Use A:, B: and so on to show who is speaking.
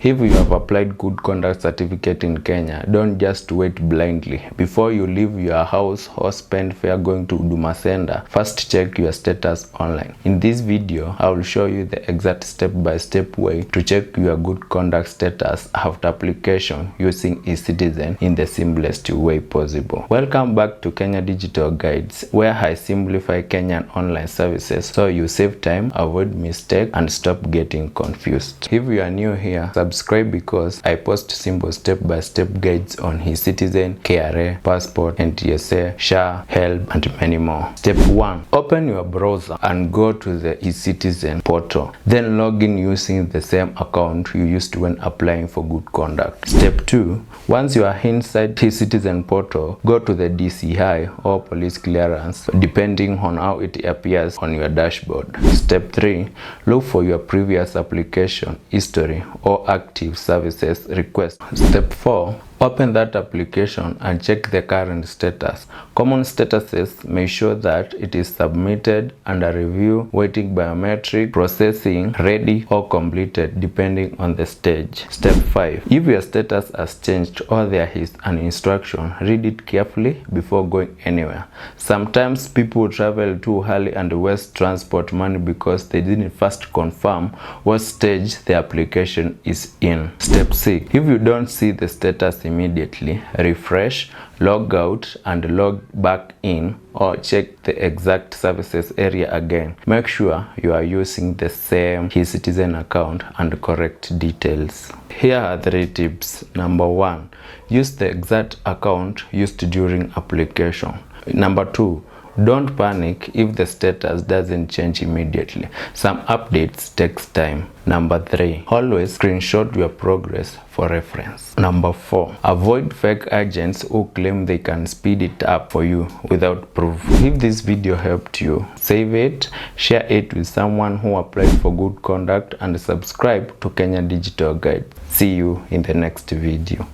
A: If you have applied good conduct certificate in Kenya, don't just wait blindly. Before you leave your house or spend fare going to Huduma Centre, first check your status online. In this video, I will show you the exact step-by-step way to check your good conduct status after application using eCitizen in the simplest way possible. Welcome back to Kenya Digital Guides, where I simplify Kenyan online services so you save time, avoid mistakes, and stop getting confused. If you are new here, subscribe because I post simple step-by-step guides on eCitizen, KRA, passport, NTSA, SHA, HELB, and many more. Step 1. Open your browser and go to the eCitizen portal. Then log in using the same account you used when applying for good conduct. Step 2. Once you are inside eCitizen portal, go to the DCI or police clearance depending on how it appears on your dashboard. Step 3. Look for your previous application history or active services request. Step 4. Open that application and check the current status. Common statuses may show that it is submitted, under review, waiting biometric, processing, ready, or completed depending on the stage. Step 5. If your status has changed or there is an instruction, read it carefully before going anywhere. Sometimes people travel too early and waste transport money because they didn't first confirm what stage the application is in. Step 6. If you don't see the status immediately, refresh, log out, and log back in, or check the exact services area again. Make sure you are using the same eCitizen account and correct details. Here are 3 tips. Number 1. Use the exact account used during application. Number 2. Don't panic if the status doesn't change immediately. Some updates takes time. Number 3. Always screenshot your progress for reference. Number 4. Avoid fake agents who claim they can speed it up for you without proof. If this video helped you, save it, share it with someone who applied for good conduct, and subscribe to Kenya Digital Guide. See you in the next video.